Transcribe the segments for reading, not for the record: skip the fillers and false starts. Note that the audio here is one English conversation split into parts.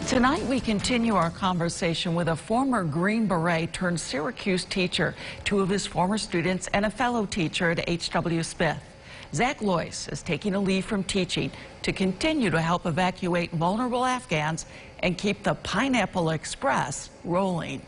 Tonight, we continue our conversation with a former Green Beret turned Syracuse teacher, two of his former students, and a fellow teacher at H.W. Smith. Zac Lois is taking a leave from teaching to continue to help evacuate vulnerable Afghans and keep the Pineapple Express rolling.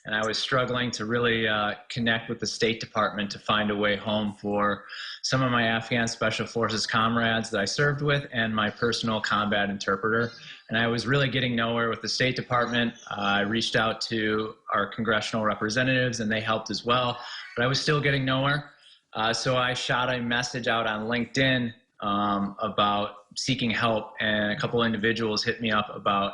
And I was struggling to really connect with the State Department to find a way home for some of my Afghan Special Forces comrades that I served with and my personal combat interpreter. And I was really getting nowhere with the State Department. I reached out to our congressional representatives and they helped as well, but I was still getting nowhere. So I shot a message out on LinkedIn about seeking help, and a couple individuals hit me up about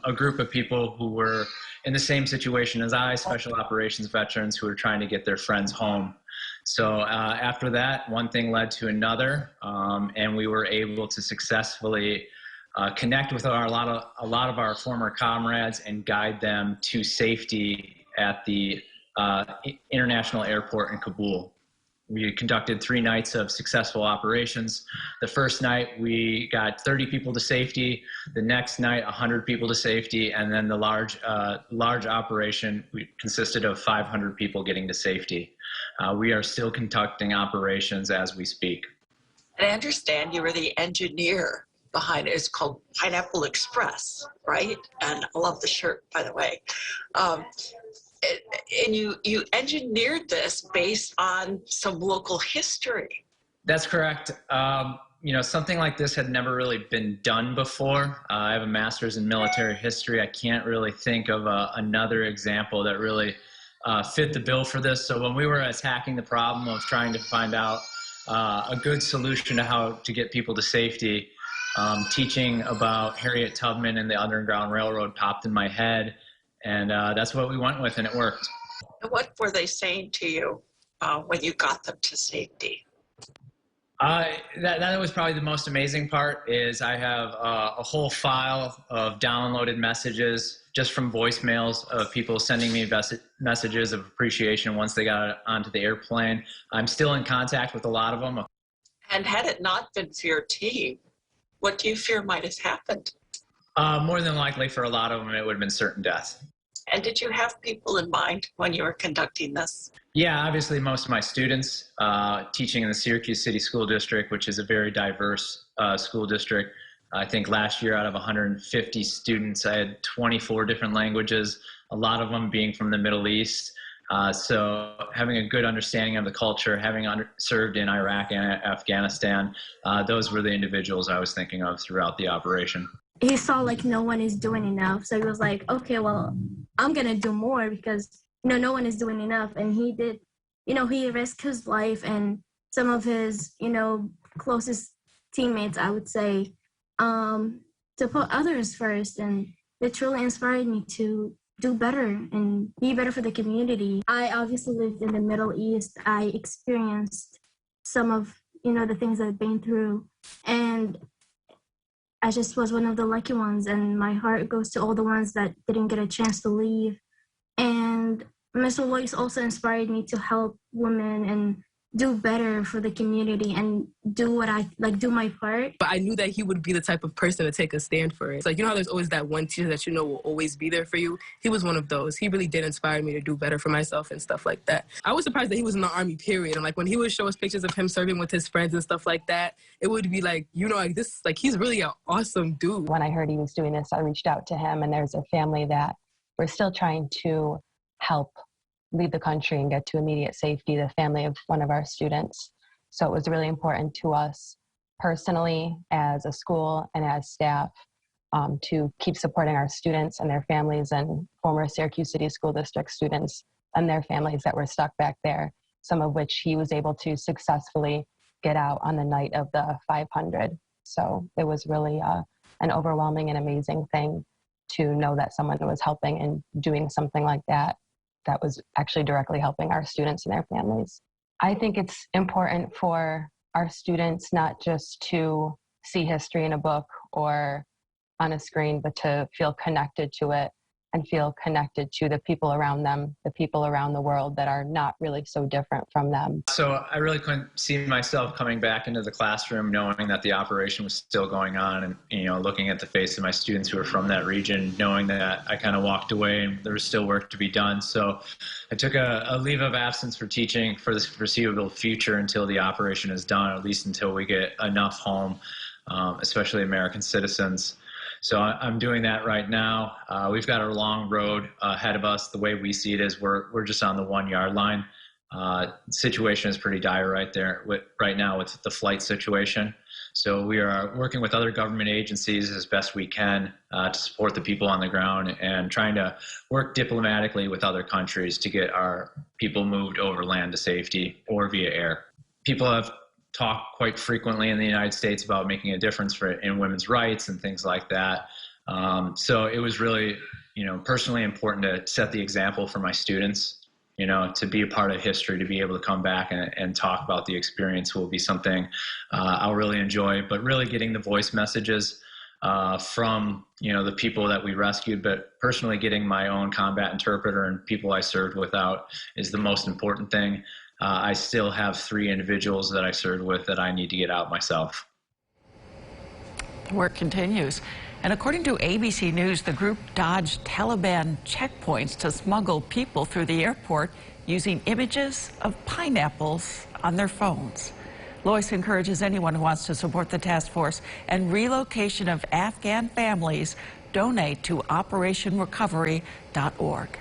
a group of people who were in the same situation as I, special operations veterans who were trying to get their friends home. So after that, one thing led to another, and we were able to successfully connect with a lot of our former comrades and guide them to safety at the international airport in Kabul. We conducted 3 nights of successful operations. The first night, we got 30 people to safety. The next night, 100 people to safety. And then the large operation consisted of 500 people getting to safety. We are still conducting operations as we speak. And I understand you were the engineer behind it. It's called Pineapple Express, right? And I love the shirt, by the way. And you engineered this based on some local history. That's correct. You know, something like this had never really been done before. I have a master's in military history. I can't really think of another example that really fit the bill for this. So when we were attacking the problem of trying to find out a good solution to how to get people to safety, teaching about Harriet Tubman and the Underground Railroad popped in my head. And that's what we went with, and it worked. And what were they saying to you when you got them to safety? That was probably the most amazing part. Is I have a whole file of downloaded messages just from voicemails of people sending me messages of appreciation once they got onto the airplane. I'm still in contact with a lot of them. And had it not been for your team, what do you fear might have happened? More than likely, for a lot of them, it would have been certain death. And did you have people in mind when you were conducting this? Yeah, obviously most of my students, teaching in the Syracuse City School District, which is a very diverse school district. I think last year out of 150 students, I had 24 different languages, a lot of them being from the Middle East. So having a good understanding of the culture, having served in Iraq and Afghanistan, those were the individuals I was thinking of throughout the operation. He saw like no one is doing enough, so he was like, okay, well, I'm gonna do more because no one is doing enough. And he did, he risked his life and some of his closest teammates, I would say, to put others first, and it truly inspired me to do better and be better for the community. I obviously lived in the Middle East. I experienced some of the things I've been through, and I just was one of the lucky ones, and my heart goes to all the ones that didn't get a chance to leave. And Mr. Lois also inspired me to help women and do better for the community and do what I do my part. But I knew that he would be the type of person to take a stand for it. It's like, how there's always that one teacher that will always be there for you. He was one of those. He really did inspire me to do better for myself and stuff like that. I was surprised that he was in the Army, period. And when he would show us pictures of him serving with his friends and stuff like that, it would be he's really an awesome dude. When I heard he was doing this, I reached out to him, and there's a family that we're still trying to help leave the country and get to immediate safety, the family of one of our students. So it was really important to us personally as a school and as staff to keep supporting our students and their families and former Syracuse City School District students and their families that were stuck back there, some of which he was able to successfully get out on the night of the 500. So it was really an overwhelming and amazing thing to know that someone was helping and doing something like that was actually directly helping our students and their families. I think it's important for our students not just to see history in a book or on a screen, but to feel connected to it and feel connected to the people around them, the people around the world that are not really so different from them. So I really couldn't see myself coming back into the classroom knowing that the operation was still going on, and looking at the face of my students who were from that region, knowing that I kind of walked away and there was still work to be done. So I took a leave of absence for teaching for the foreseeable future until the operation is done, at least until we get enough home, especially American citizens. So I'm doing that right now. We've got a long road ahead of us. The way we see it is we're just on the 1 yard line. The situation is pretty dire right now with the flight situation. So we are working with other government agencies as best we can to support the people on the ground and trying to work diplomatically with other countries to get our people moved over land to safety or via air. People have talk quite frequently in the United States about making a difference in women's rights and things like that. So it was really, personally important to set the example for my students, to be a part of history, to be able to come back and talk about the experience will be something I'll really enjoy, but really getting the voice messages from, the people that we rescued, but personally getting my own combat interpreter and people I served with out is the most important thing. I still have 3 individuals that I served with that I need to get out myself. The work continues. And according to ABC News, the group dodged Taliban checkpoints to smuggle people through the airport using images of pineapples on their phones. Lois encourages anyone who wants to support the task force and relocation of Afghan families, donate to operationrecovery.org.